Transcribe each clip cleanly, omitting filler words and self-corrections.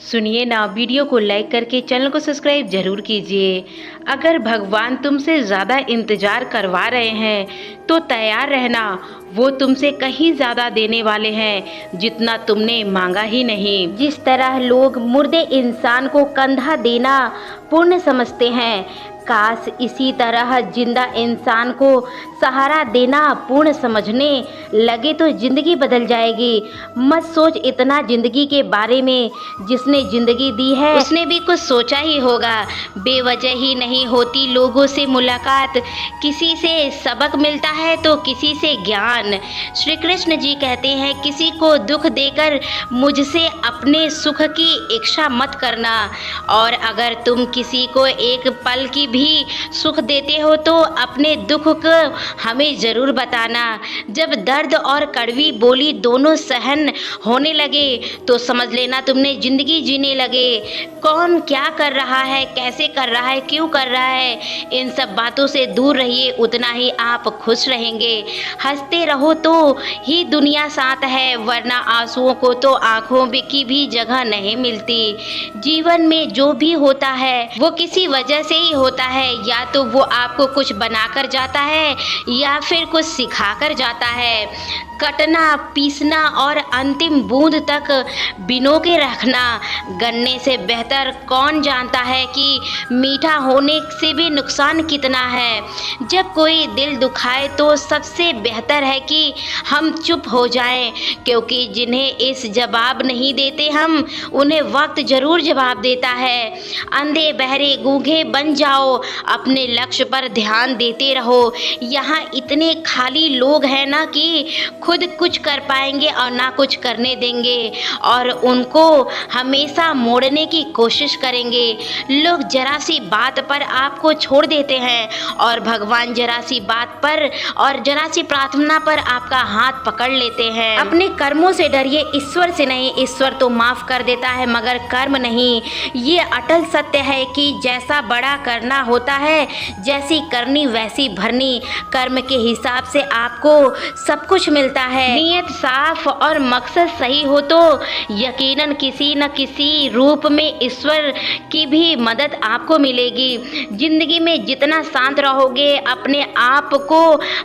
सुनिए ना, वीडियो को लाइक करके चैनल को सब्सक्राइब जरूर कीजिए। अगर भगवान तुमसे ज़्यादा इंतज़ार करवा रहे हैं तो तैयार रहना, वो तुमसे कहीं ज़्यादा देने वाले हैं जितना तुमने मांगा ही नहीं। जिस तरह लोग मुर्दे इंसान को कंधा देना पुण्य समझते हैं, काश इसी तरह जिंदा इंसान को सहारा देना पूर्ण समझने लगे तो ज़िंदगी बदल जाएगी। मत सोच इतना ज़िंदगी के बारे में, जिसने ज़िंदगी दी है उसने भी कुछ सोचा ही होगा। बेवजह ही नहीं होती लोगों से मुलाकात, किसी से सबक मिलता है तो किसी से ज्ञान। श्री कृष्ण जी कहते हैं, किसी को दुख देकर मुझसे अपने सुख की इच्छा मत करना, और अगर तुम किसी को एक पल की भी सुख देते हो तो अपने दुख को हमें ज़रूर बताना। जब दर्द और कड़वी बोली दोनों सहन होने लगे तो समझ लेना तुमने ज़िंदगी जीने लगे। कौन क्या कर रहा है, कैसे कर रहा है, क्यों कर रहा है, इन सब बातों से दूर रहिए, उतना ही आप खुश रहेंगे। हंसते रहो तो ही दुनिया साथ है, वरना आंसुओं को तो आँखों की भी जगह नहीं मिलती। जीवन में जो भी होता है वो किसी वजह से ही होता है, या तो वो आपको कुछ बनाकर जाता है या फिर कुछ सिखाकर जाता है। कटना, पीसना और अंतिम बूंद तक बिनो के रखना, गन्ने से बेहतर कौन जानता है कि मीठा होने से भी नुकसान कितना है। जब कोई दिल दुखाए तो सबसे बेहतर है कि हम चुप हो जाएं, क्योंकि जिन्हें इस जवाब नहीं देते हम, उन्हें वक्त ज़रूर जवाब देता है। अंधे बहरे गूंगे बन जाओ, अपने लक्ष्य पर ध्यान देते रहो। यहाँ इतने खाली लोग हैं ना कि खुद कुछ कर पाएंगे और ना कुछ करने देंगे, और उनको हमेशा मोड़ने की कोशिश करेंगे। लोग जरा सी बात पर आपको छोड़ देते हैं और भगवान जरा सी बात पर और जरा सी प्रार्थना पर आपका हाथ पकड़ लेते हैं। अपने कर्मों से डरिए, ईश्वर से नहीं। ईश्वर तो माफ़ कर देता है मगर कर्म नहीं। ये अटल सत्य है कि जैसा बड़ा करना होता है, जैसी करनी वैसी भरनी। कर्म के हिसाब से आपको सब कुछ मिलता है। नीयत साफ और मकसद सही हो तो यकीनन किसी न किसी रूप में ईश्वर की भी मदद आपको मिलेगी। जिंदगी में जितना शांत रहोगे, अपने आप को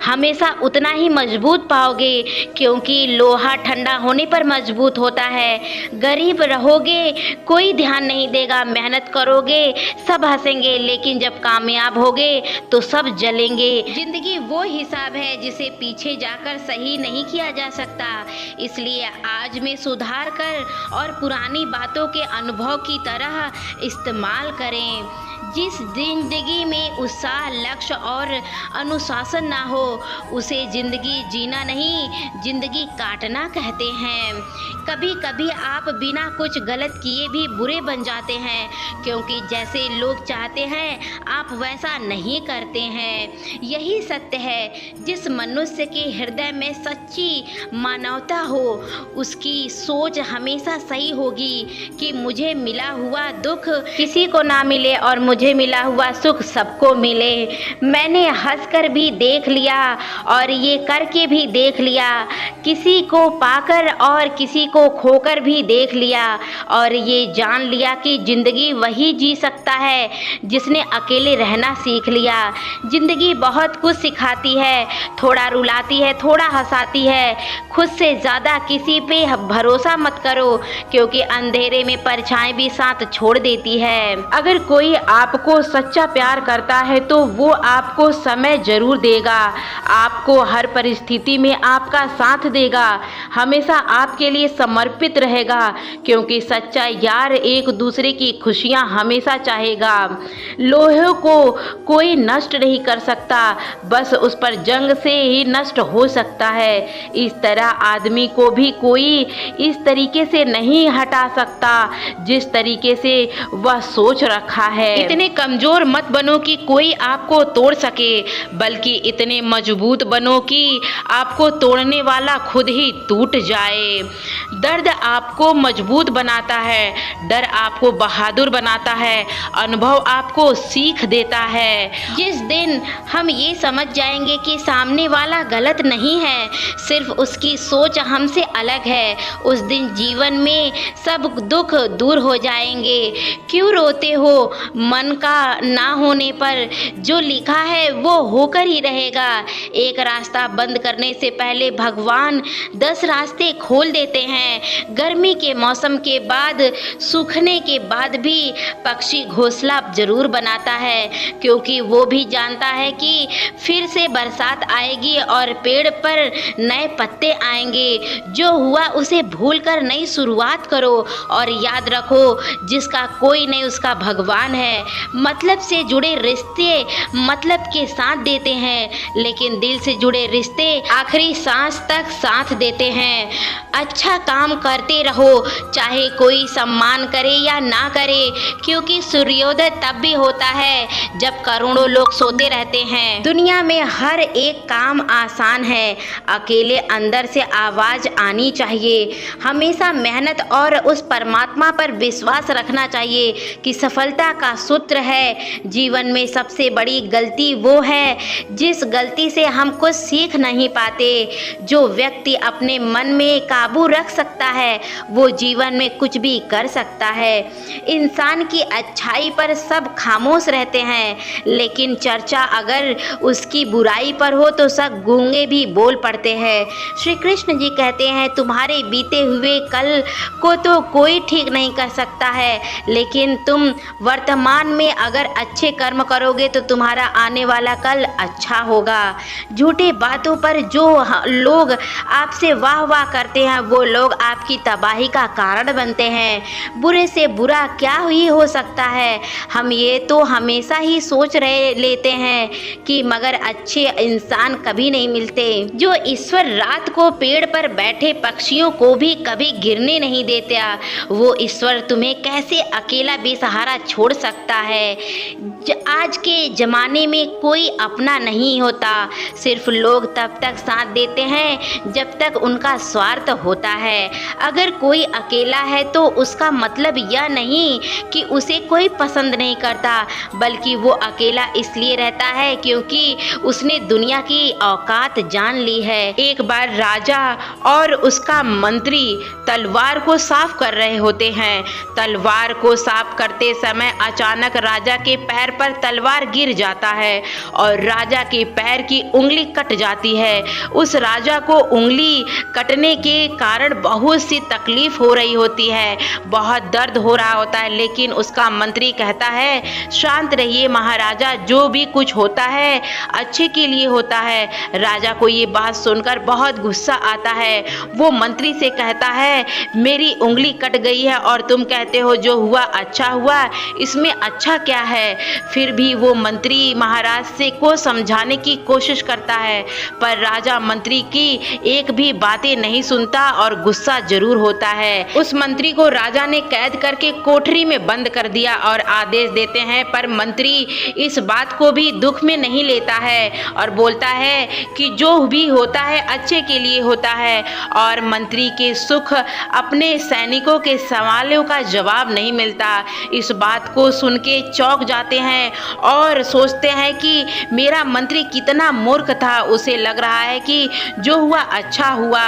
हमेशा उतना ही मजबूत पाओगे, क्योंकि लोहा ठंडा होने पर मजबूत होता है। गरीब रहोगे कोई ध्यान नहीं देगा, मेहनत करोगे सब हंसेंगे, लेकिन जब कामयाब होगे तो सब जलेंगे। जिंदगी वो हिसाब है जिसे पीछे जाकर सही नहीं किया जा सकता, इसलिए आज में सुधार कर और पुरानी बातों के अनुभव की तरह इस्तेमाल करें। जिस जिंदगी में उत्साह, लक्ष्य और अनुशासन ना हो, उसे जिंदगी जीना नहीं, जिंदगी काटना कहते हैं। कभी कभी आप बिना कुछ गलत किए भी बुरे बन जाते हैं, क्योंकि जैसे लोग चाहते हैं आप वैसा नहीं करते हैं। यही सत्य है। जिस मनुष्य के हृदय में सच्ची मानवता हो, उसकी सोच हमेशा सही होगी कि मुझे मिला हुआ दुख किसी को ना मिले और मुझे मिला हुआ सुख सबको मिले। मैंने हंसकर भी देख लिया और ये करके भी देख लिया, किसी को पाकर और किसी को खोकर भी देख लिया, और ये जान लिया कि जिंदगी वही जी सकता है जिसने अकेले रहना सीख लिया। जिंदगी बहुत कुछ सिखाती है, थोड़ा रुलाती है, थोड़ा हंसाती है। खुद से ज़्यादा किसी पे भरोसा मत करो, क्योंकि अंधेरे में परछाई भी साथ छोड़ देती है। अगर कोई आपको सच्चा प्यार करता है तो वो आपको समय जरूर देगा, आपको हर परिस्थिति में आपका साथ देगा, हमेशा आपके लिए समर्पित रहेगा, क्योंकि सच्चा यार एक दूसरे की खुशियां हमेशा चाहेगा। लोहे को कोई नष्ट नहीं कर सकता, बस उस पर जंग से ही नष्ट हो सकता है। इस तरह आदमी को भी कोई इस तरीके से नहीं हटा सकता जिस तरीके से वह सोच रखा है। इतने कमजोर मत बनो कि कोई आपको तोड़ सके, बल्कि इतने मजबूत बनो कि आपको तोड़ने वाला खुद ही टूट जाए। दर्द आपको मजबूत बनाता है, डर आपको बहादुर बनाता है, अनुभव आपको सीख देता है। जिस दिन हम ये समझ जाएंगे कि सामने वाला गलत नहीं है, सिर्फ उसकी सोच हमसे अलग है, उस दिन जीवन में सब दुख दूर हो जाएंगे। क्यों रोते हो मन का ना होने पर? जो लिखा है वो होकर ही रहेगा। एक रास्ता बंद करने से पहले भगवान 10 रास्ते खोल देते हैं। गर्मी के मौसम के बाद, सूखने के बाद भी पक्षी घोंसला जरूर बनाता है, क्योंकि वो भी जानता है कि फिर से बरसात आएगी और पेड़ पर नए पत्ते आएंगे। जो हुआ उसे भूलकर नई शुरुआत करो और याद रखो, जिसका कोई नहीं उसका भगवान है। मतलब से जुड़े रिश्ते मतलब के साथ देते हैं, लेकिन दिल से जुड़े रिश्ते आखिरी सांस तक साथ देते हैं। अच्छा काम करते रहो, चाहे कोई सम्मान करे या ना करे, क्योंकि सूर्योदय तब भी होता है जब करोड़ों लोग सोते रहते हैं। दुनिया में हर एक काम आसान है, अकेले अंदर से आवाज आनी चाहिए। हमेशा मेहनत और उस परमात्मा पर विश्वास रखना चाहिए कि सफलता का सूत्र है। जीवन में सबसे बड़ी गलती वो है जिस गलती से हम कुछ सीख नहीं पाते। जो व्यक्ति अपने मन में काबू रख सकता है वो जीवन में कुछ भी कर सकता है। इंसान की अच्छाई पर सब खामोश रहते हैं, लेकिन चर्चा अगर उसकी बुराई पर हो तो सब गूंगे भी बोल पड़ते हैं। श्री कृष्ण जी कहते हैं, तुम्हारे बीते हुए कल को तो कोई ठीक नहीं कर सकता है, लेकिन तुम वर्तमान में अगर अच्छे कर्म करोगे तो तुम्हारा आने वाला कल अच्छा होगा। झूठे बातों पर जो लोग आपसे वाह वाह करते हैं वो लोग आपकी तबाही का कारण बनते हैं। बुरे से बुरा क्या ही हो सकता है, हम ये तो हमेशा ही सोच रहे लेते हैं कि मगर अच्छे इंसान कभी नहीं मिलते। जो ईश्वर रात को पेड़ पर बैठे पक्षियों को भी कभी गिरने नहीं देता, वो ईश्वर तुम्हें कैसे अकेला बेसहारा छोड़ सकता है। आज के ज़माने में कोई अपना नहीं होता, सिर्फ लोग तब तक साथ देते हैं जब तक उनका स्वार्थ होता है। अगर कोई अकेला है तो उसका मतलब यह नहीं कि उसे कोई पसंद नहीं करता, बल्कि वो अकेला इसलिए रहता है क्योंकि उसने दुनिया की औकात जान ली है। एक बार राजा और उसका मंत्री तलवार को साफ कर रहे होते हैं। तलवार को साफ करते समय अचानक राजा के पैर पर तलवार गिर जाता है और राजा के पैर की उंगली कट जाती है। उस राजा को उंगली कटने के कारण बहुत सी तकलीफ हो रही होती है, बहुत दर्द हो रहा होता है, लेकिन उसका मंत्री कहता है, शांत रहिए महाराजा, जो भी कुछ होता है अच्छे के लिए होता है। राजा को ये बात सुनकर बहुत गुस्सा आता है। वो मंत्री से कहता है, मेरी उंगली कट गई है और तुम कहते हो जो हुआ अच्छा हुआ, इसमें अच्छा क्या है। फिर भी वो मंत्री महाराज से को समझाने की कोशिश करता है, पर राजा मंत्री की एक भी बातें नहीं सुनता और गुस्सा जरूर होता है। उस मंत्री को राजा ने कैद करके कोठरी में बंद कर दिया और आदेश देते हैं, पर मंत्री इस बात को भी दुख में नहीं लेता है और बोलता है कि जो भी होता है अच्छे के लिए होता है। और मंत्री के सुख अपने सैनिकों के सवालों का जवाब नहीं मिलता। इस बात को सुन के चौंक जाते हैं और सोचते हैं कि मेरा मंत्री कितना मूर्ख था। उसे लग रहा है कि जो हुआ अच्छा हुआ,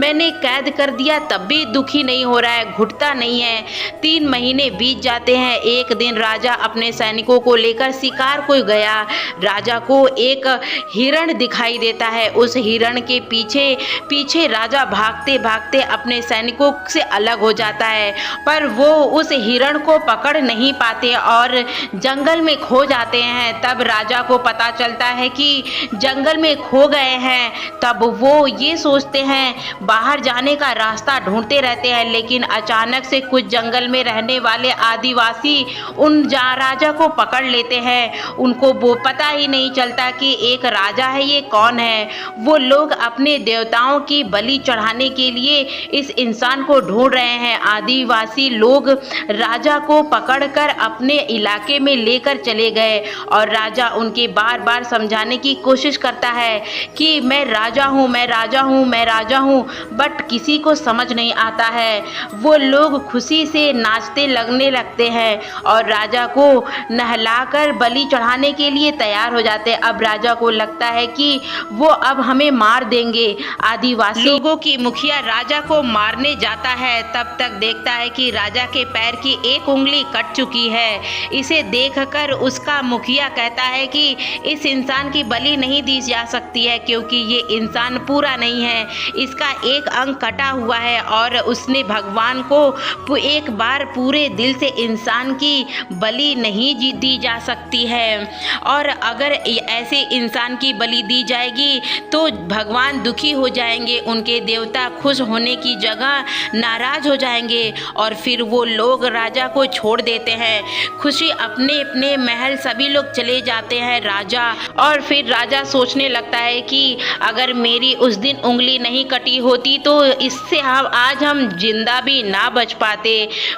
मैंने कैद कर दिया तब भी दुखी नहीं हो रहा है, घुटता नहीं है। 3 महीने बीत जाते हैं। एक दिन राजा अपने सैनिकों को लेकर शिकार को गया। राजा को एक हिरण दिखाई देता है। उस हिरण के पीछे पीछे राजा भागते भागते अपने सैनिकों से अलग हो जाता है, पर वो उस हिरण को पकड़ नहीं पाते और जंगल में खो जाते हैं। तब राजा को पता चलता है कि जंगल में खो गए हैं। तब वो ये सोचते हैं, बाहर जाने का रास्ता ढूंढते रहते हैं, लेकिन अचानक से कुछ जंगल में रहने वाले आदिवासी उन राजा को पकड़ लेते हैं। उनको वो पता ही नहीं चलता कि एक राजा है, ये कौन है। वो लोग अपने देवताओं की बलि चढ़ाने के लिए इस इंसान को ढूंढ रहे हैं। आदिवासी लोग राजा को पकड़कर अपने इलाके में लेकर चले गए और राजा उनके बार बार समझाने की कोशिश करता है कि मैं राजा हूँ, मैं राजा हूँ, मैं राजा हूँ, बट किसी को समझ नहीं आता है। वो लोग खुशी से नाचते लगते हैं और राजा को नहलाकर बलि चढ़ाने के लिए तैयार हो जाते हैं। अब राजा को लगता है कि वो अब हमें मार देंगे। आदिवासी लोगों की मुखिया राजा को मारने जाता है, तब तक देखता है कि राजा के पैर की एक उंगली कट चुकी है। इसे देखकर उसका मुखिया कहता है कि इस इंसान की बलि नहीं दी जा सकती है, क्योंकि ये इंसान पूरा नहीं है, इसका एक अंग कटा हुआ है और उसने भगवान को एक बार पूरे दिल से इंसान की बलि नहीं दी जा सकती है। और अगर ऐसे इंसान की बलि दी जाएगी तो भगवान दुखी हो जाएंगे, उनके देवता खुश होने की जगह नाराज हो जाएंगे और फिर वो लोग राजा को छोड़ देते हैं। खुशी अपने अपने महल सभी लोग चले जाते हैं। राजा और फिर राजा सोचने लगता है कि अगर मेरी उस दिन उंगली नहीं कटी होती तो इससे आज हम जिंदा भी ना बच पाते।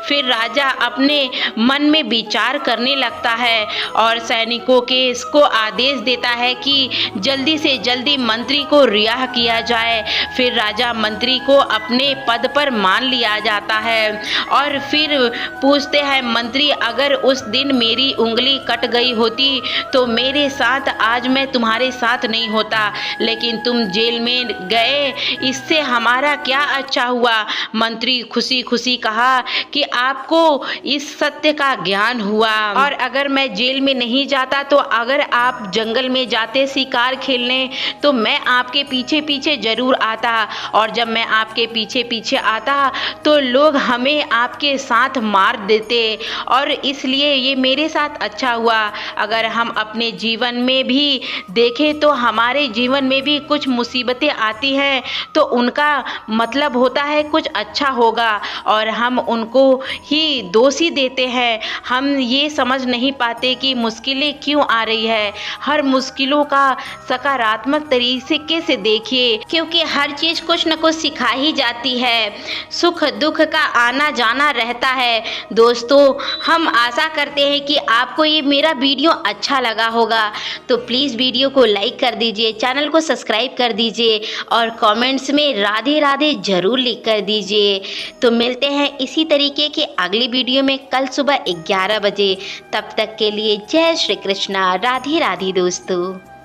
फिर राजा अपने मन में विचार करने लगता है और सैनिकों के इसको आदेश देता है कि जल्दी से जल्दी मंत्री को रिहा किया जाए। फिर राजा मंत्री को अपने पद पर मान लिया जाता है और फिर पूछते हैं, मंत्री अगर उस दिन मेरी उंगली कट गई होती तो मेरे साथ आज मैं तुम्हारे साथ नहीं होता, लेकिन तुम जेल में गए, इससे हमारा क्या अच्छा हुआ। मंत्री खुशी खुशी कहा कि आपको इस सत्य का ज्ञान हुआ और अगर मैं जेल में नहीं जाता तो अगर आप जंगल में जाते शिकार खेलने तो मैं आपके पीछे पीछे जरूर आता और जब मैं आपके पीछे पीछे आता तो लोग हमें आपके साथ मार देते और इसलिए ये मेरे साथ अच्छा हुआ। अगर हम अपने जीवन में भी देखें तो हमारे जीवन में भी कुछ मुसीबतें आती हैं तो उनका मतलब होता है कुछ अच्छा होगा और हम उनको ही दोषी देते हैं। हम ये समझ नहीं पाते कि मुश्किलें क्यों आ रही है। हर मुश्किलों का सकारात्मक तरीके से देखिए, क्योंकि हर चीज़ कुछ न कुछ सिखा ही जाती है। सुख दुख का आना जाना रहता है। दोस्तों, हम आशा करते हैं कि आपको ये मेरा वीडियो अच्छा लगा होगा, तो प्लीज़ वीडियो को लाइक कर दीजिए, चैनल को सब्सक्राइब कर दीजिए और कमेंट्स में राधे राधे ज़रूर लिख कर दीजिए। तो मिलते हैं इसी तरीके के अगली वीडियो में कल सुबह 11 बजे। तब तक के लिए जय श्री कृष्णा, राधे राधे दोस्तों।